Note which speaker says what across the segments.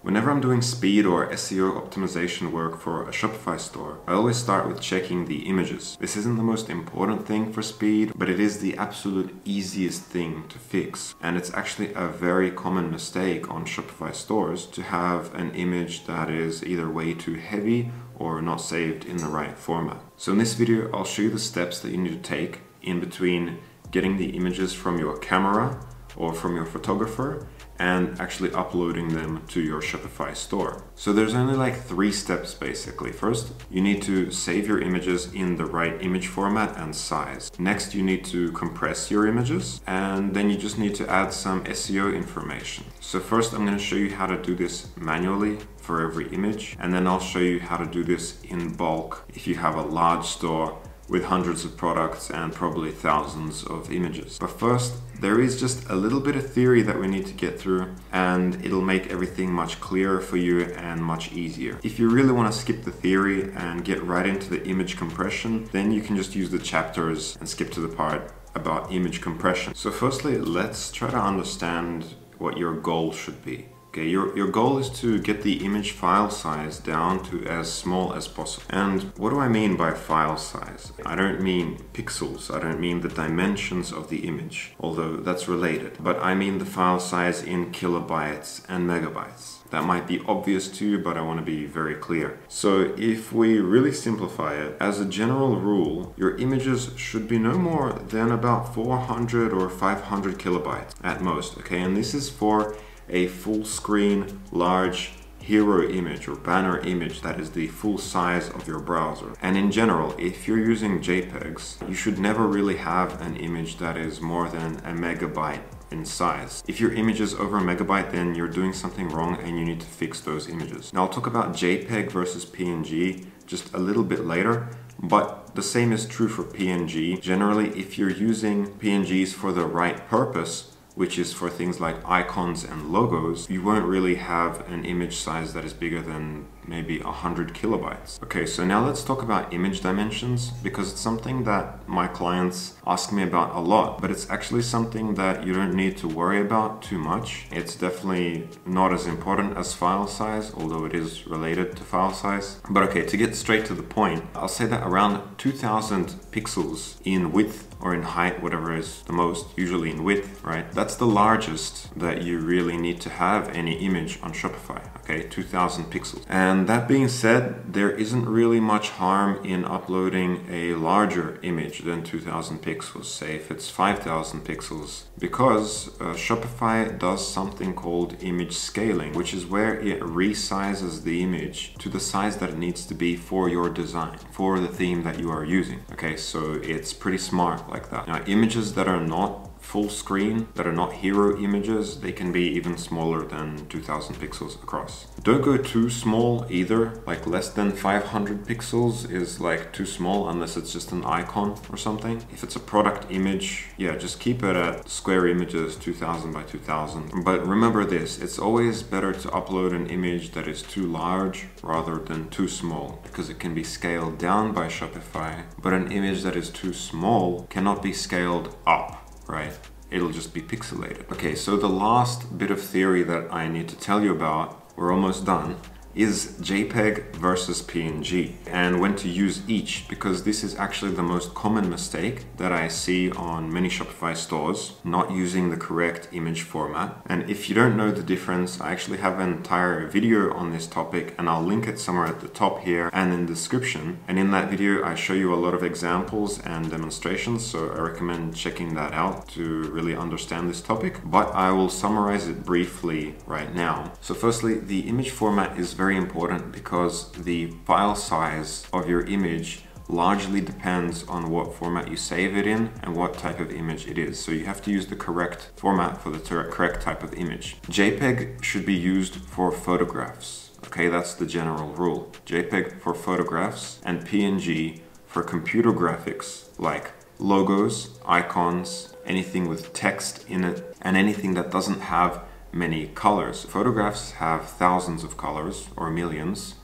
Speaker 1: Whenever I'm doing speed or SEO optimization work for a Shopify store, I always start with checking the images. This isn't the most important thing for speed, but it is the absolute easiest thing to fix. And it's actually a very common mistake on Shopify stores to have an image that is either way too heavy or not saved in the right format. So in this video, I'll show you the steps that you need to take in between getting the images from your camera or from your photographer and actually uploading them to your Shopify store. So there's only like 3 steps basically. First, you need to save your images in the right image format and size. Next, you need to compress your images, and then you just need to add some SEO information. So first, I'm going to show you how to do this manually for every image, and then I'll show you how to do this in bulk if you have a large store with hundreds of products and probably thousands of images. But first, there is just a little bit of theory that we need to get through, and it'll make everything much clearer for you and much easier. If you really want to skip the theory and get right into the image compression, then you can just use the chapters and skip to the part about image compression. So firstly, let's try to understand what your goal should be. Okay, your goal is to get the image file size down to as small as possible. And what do I mean by file size? I don't mean pixels, I don't mean the dimensions of the image, although that's related, but I mean the file size in kilobytes and megabytes. That might be obvious to you, but I want to be very clear. So if we really simplify it, as a general rule, your images should be no more than about 400 or 500 kilobytes at most, okay? And this is for a full screen, large hero image or banner image that is the full size of your browser. And in general, if you're using JPEGs, you should never really have an image that is more than a megabyte in size. If your image is over a megabyte, then you're doing something wrong and you need to fix those images. Now I'll talk about JPEG versus PNG just a little bit later, but the same is true for PNG. Generally, if you're using PNGs for the right purpose, which is for things like icons and logos, you won't really have an image size that is bigger than maybe 100 kilobytes. Okay, so now let's talk about image dimensions, because it's something that my clients ask me about a lot, but it's actually something that you don't need to worry about too much. It's definitely not as important as file size, although it is related to file size. But okay, to get straight to the point, I'll say that around 2000 pixels in width or in height, whatever is the most, usually in width, right? That's the largest that you really need to have any image on Shopify, okay? 2000 pixels. And that being said, there isn't really much harm in uploading a larger image than 2000 pixels, say if it's 5000 pixels, because Shopify does something called image scaling, which is where it resizes the image to the size that it needs to be for your design, for the theme that you are using. Okay, so it's pretty smart like that. Now, images that are not full screen, that are not hero images, they can be even smaller than 2000 pixels across. Don't go too small either, like less than 500 pixels is like too small unless it's just an icon or something. If it's a product image, yeah, just keep it at square images, 2000 by 2000. But remember this, it's always better to upload an image that is too large rather than too small, because it can be scaled down by Shopify, but an image that is too small cannot be scaled up. Right? It'll just be pixelated. Okay, so the last bit of theory that I need to tell you about, we're almost done, is JPEG versus PNG and when to use each, because this is actually the most common mistake that I see on many Shopify stores, not using the correct image format. And if you don't know the difference, I actually have an entire video on this topic, and I'll link it somewhere at the top here and in the description. And in that video, I show you a lot of examples and demonstrations, so I recommend checking that out to really understand this topic. But I will summarize it briefly right now. So firstly, the image format is very important because the file size of your image largely depends on what format you save it in and what type of image it is. So you have to use the correct format for the correct type of image. JPEG should be used for photographs. Okay, that's the general rule. JPEG for photographs and PNG for computer graphics like logos, icons, anything with text in it, and anything that doesn't have many colors. Photographs have thousands of colors or millions,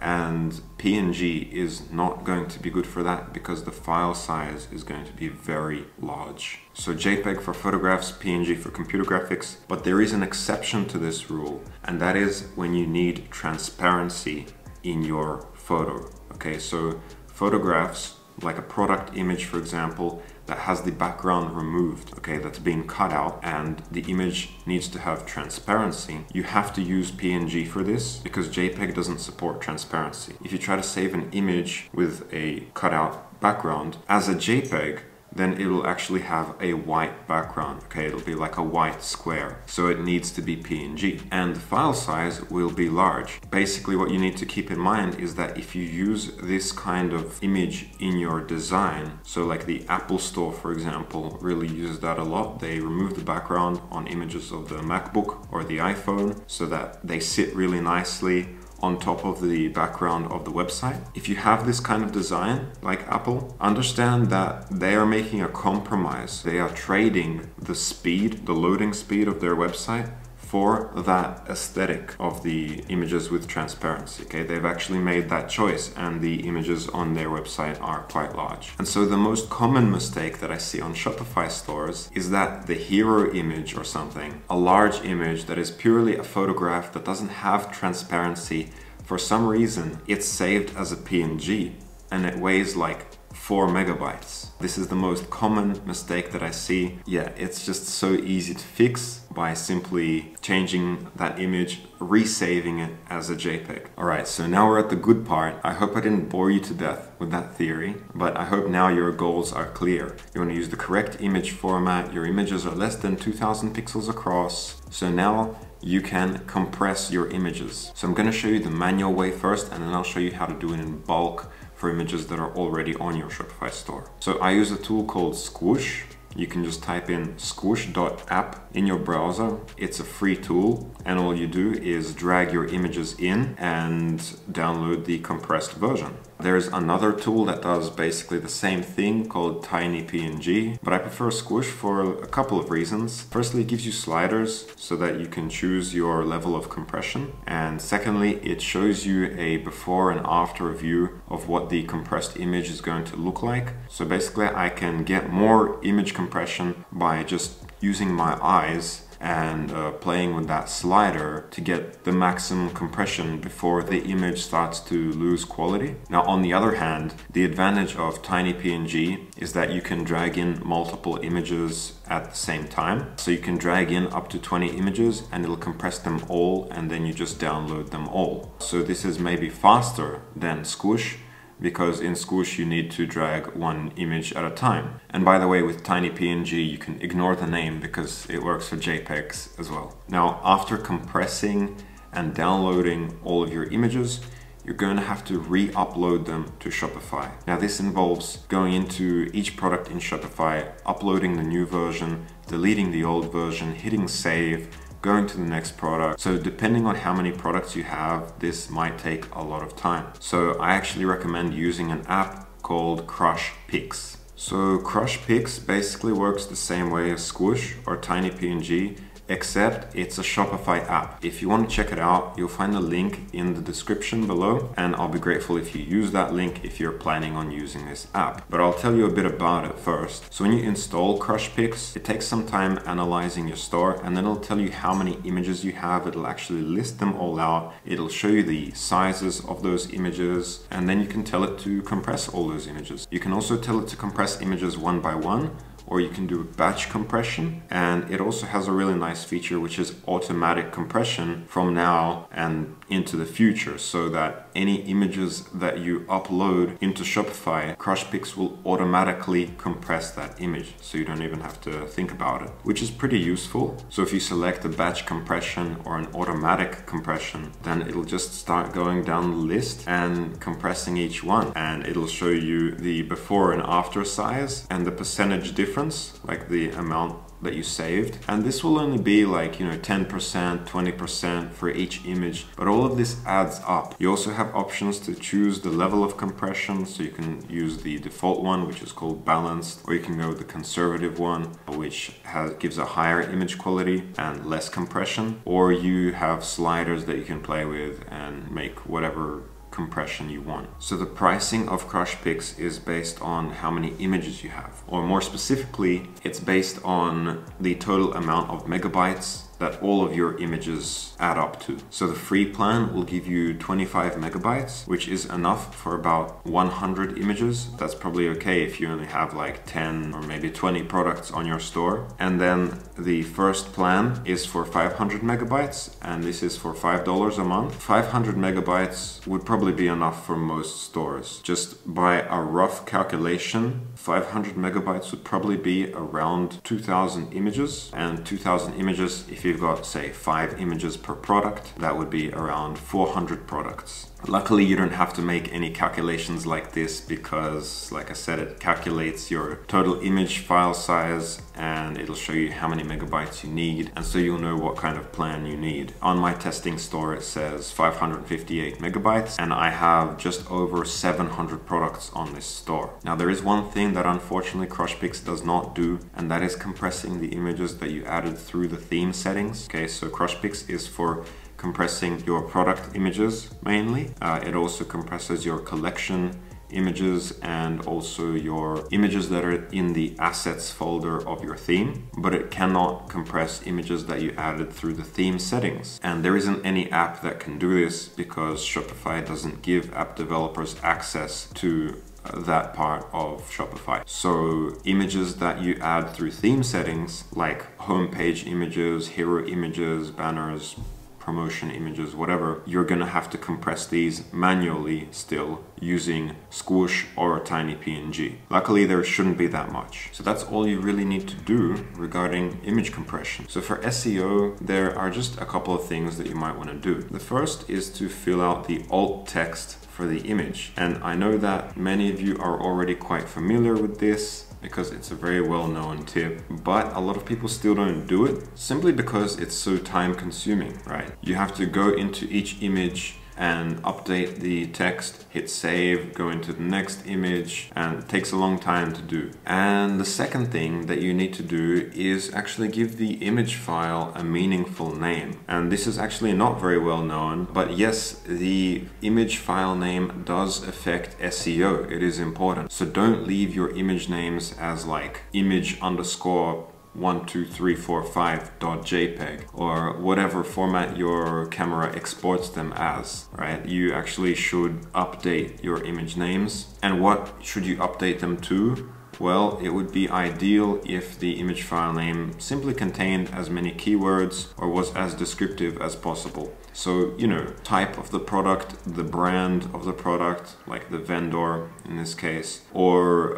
Speaker 1: and PNG is not going to be good for that because the file size is going to be very large. So JPEG for photographs, PNG for computer graphics, but there is an exception to this rule, and that is when you need transparency in your photo. Okay, so photographs, like a product image, for example, that has the background removed, okay, that's being cut out, and the image needs to have transparency, you have to use PNG for this because JPEG doesn't support transparency. If you try to save an image with a cutout background as a JPEG, then it will actually have a white background, okay? It'll be like a white square. So it needs to be PNG. And the file size will be large. Basically what you need to keep in mind is that if you use this kind of image in your design, so like the Apple Store, for example, really uses that a lot. They remove the background on images of the MacBook or the iPhone so that they sit really nicely on top of the background of the website. If you have this kind of design, like Apple, understand that they are making a compromise. They are trading the speed, the loading speed of their website for that aesthetic of the images with transparency. Okay, they've actually made that choice, and the images on their website are quite large. And so the most common mistake that I see on Shopify stores is that the hero image or something, a large image that is purely a photograph that doesn't have transparency, for some reason it's saved as a PNG and it weighs like 4 megabytes. This is the most common mistake that I see. Yeah, it's just so easy to fix by simply changing that image, resaving it as a JPEG. Alright, so now we're at the good part. I hope I didn't bore you to death with that theory, but I hope now your goals are clear. You want to use the correct image format, your images are less than 2000 pixels across, so now you can compress your images. So I'm going to show you the manual way first, and then I'll show you how to do it in bulk for images that are already on your Shopify store. So I use a tool called Squoosh. You can just type in squoosh.app in your browser. It's a free tool, and all you do is drag your images in and download the compressed version. There's another tool that does basically the same thing called TinyPNG, but I prefer Squoosh for a couple of reasons. Firstly, it gives you sliders so that you can choose your level of compression. And secondly, it shows you a before and after view of what the compressed image is going to look like. So basically, I can get more image compression by just using my eyes and playing with that slider to get the maximum compression before the image starts to lose quality. Now, on the other hand, the advantage of TinyPNG is that you can drag in multiple images at the same time. So you can drag in up to 20 images and it'll compress them all, and then you just download them all. So this is maybe faster than Squoosh, because in Squoosh you need to drag one image at a time. And by the way, with TinyPNG you can ignore the name because it works for JPEGs as well. Now, after compressing and downloading all of your images, you're going to have to re-upload them to Shopify. Now this involves going into each product in Shopify, uploading the new version, deleting the old version, hitting save, going to the next product. So depending on how many products you have, this might take a lot of time. So I actually recommend using an app called CrushPix. So CrushPix basically works the same way as Squoosh or TinyPNG, except it's a Shopify app. If you want to check it out, you'll find the link in the description below, and I'll be grateful if you use that link if you're planning on using this app. But I'll tell you a bit about it first. So when you install CrushPix, it takes some time analyzing your store, and then it'll tell you how many images you have. It'll actually list them all out. It'll show you the sizes of those images, and then you can tell it to compress all those images. You can also tell it to compress images one by one, or you can do batch compression, and it also has a really nice feature which is automatic compression from now and into the future, so that any images that you upload into Shopify, CrushPix will automatically compress that image, so you don't even have to think about it, which is pretty useful. So if you select a batch compression or an automatic compression, then it'll just start going down the list and compressing each one, and it'll show you the before and after size and the percentage difference, like the amount that you saved. And this will only be like, 10%, 20% for each image, but all of this adds up. You also have options to choose the level of compression, so you can use the default one, which is called balanced, or you can go with the conservative one, which gives a higher image quality and less compression, or you have sliders that you can play with and make whatever compression you want. So the pricing of CrushPix is based on how many images you have, or more specifically, it's based on the total amount of megabytes that all of your images add up to. So the free plan will give you 25 megabytes, which is enough for about 100 images. That's probably okay if you only have like 10 or maybe 20 products on your store. And then the first plan is for 500 megabytes, and this is for $5 a month. 500 megabytes would probably be enough for most stores. Just by a rough calculation, 500 megabytes would probably be around 2,000 images, and 2,000 images, if you've got say 5 images per product, that would be around 400 products. Luckily, you don't have to make any calculations like this because, like I said, it calculates your total image file size and it'll show you how many megabytes you need, and so you'll know what kind of plan you need. On my testing store it says 558 megabytes and I have just over 700 products on this store. Now there is one thing that unfortunately CrushPix does not do, and that is compressing the images that you added through the theme settings. Okay, so CrushPix is for compressing your product images mainly. It also compresses your collection images and also your images that are in the assets folder of your theme, but it cannot compress images that you added through the theme settings. And there isn't any app that can do this because Shopify doesn't give app developers access to that part of Shopify. So images that you add through theme settings, like homepage images, hero images, banners, promotion images, whatever, you're gonna have to compress these manually still using Squoosh or Tiny PNG. Luckily, there shouldn't be that much. So that's all you really need to do regarding image compression. So for SEO, there are just a couple of things that you might want to do. The first is to fill out the alt text for the image. And I know that many of you are already quite familiar with this because it's a very well-known tip, but a lot of people still don't do it simply because it's so time consuming, right? You have to go into each image and update the text, hit save, go into the next image, and it takes a long time to do. And the second thing that you need to do is actually give the image file a meaningful name. And this is actually not very well known, but yes, the image file name does affect SEO. It is important. So don't leave your image names as like image_12345.jpg or whatever format your camera exports them as, right? You actually should update your image names. And what should you update them to? Well, it would be ideal if the image file name simply contained as many keywords or was as descriptive as possible. So, you know, type of the product, the brand of the product, like the vendor in this case, or,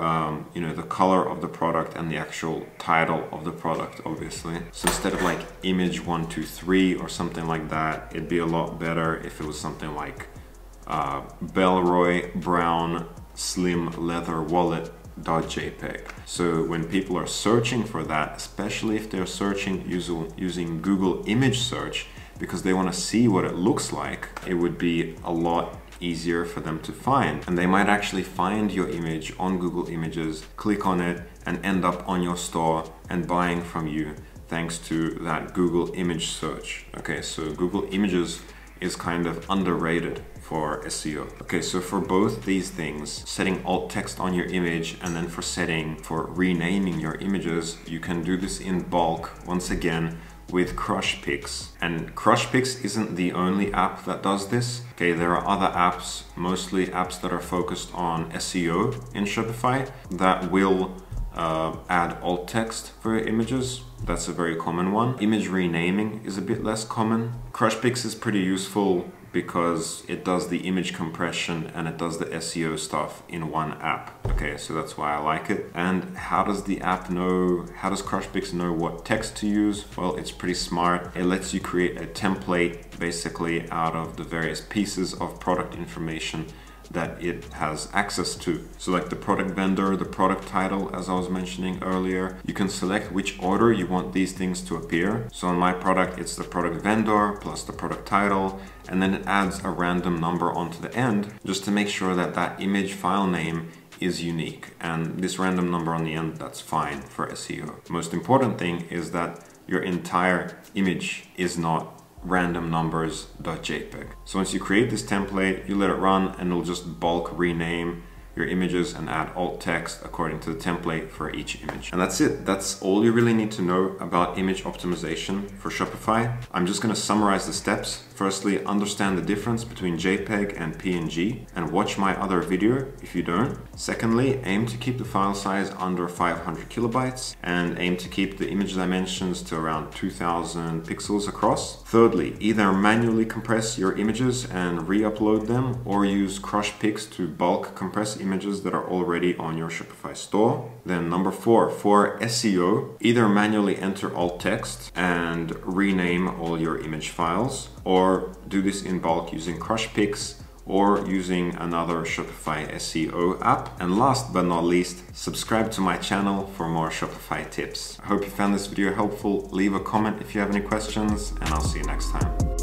Speaker 1: you know, the color of the product and the actual title of the product, obviously. So instead of like image 123 or something like that, it'd be a lot better if it was something like Belroy Brown Slim Leather Wallet .jpg. So when people are searching for that, especially if they're searching using Google image search because they want to see what it looks like, it would be a lot easier for them to find. And they might actually find your image on Google Images, click on it, and end up on your store and buying from you thanks to that Google image search. Okay, so Google Images is kind of underrated for SEO. Okay, so for both these things, setting alt text on your image and then for renaming your images, you can do this in bulk once again with CrushPix. And CrushPix isn't the only app that does this. Okay, there are other apps, mostly apps that are focused on SEO in Shopify, that will add alt text for your images. That's a very common one. Image renaming is a bit less common. CrushPix is pretty useful because it does the image compression and it does the SEO stuff in one app. Okay, so that's why I like it. And how does CrushPix know what text to use? Well, it's pretty smart. It lets you create a template basically out of the various pieces of product information that it has access to. So like the product vendor, the product title, as I was mentioning earlier, you can select which order you want these things to appear. So on my product, it's the product vendor plus the product title, and then it adds a random number onto the end just to make sure that that image file name is unique. And this random number on the end, that's fine for SEO. The most important thing is that your entire image is not randomnumbers.jpg. So once you create this template, you let it run and it'll just bulk rename your images and add alt text according to the template for each image. And that's it. That's all you really need to know about image optimization for Shopify. I'm just going to summarize the steps. Firstly, understand the difference between JPEG and PNG and watch my other video if you don't. Secondly, aim to keep the file size under 500 kilobytes and aim to keep the image dimensions to around 2000 pixels across. Thirdly, either manually compress your images and re-upload them or use CrushPix to bulk compress images that are already on your Shopify store. Then number 4, for SEO, either manually enter alt text and rename all your image files, or do this in bulk using CrushPix or using another Shopify SEO app. And last but not least, subscribe to my channel for more Shopify tips. I hope you found this video helpful. Leave a comment if you have any questions, and I'll see you next time.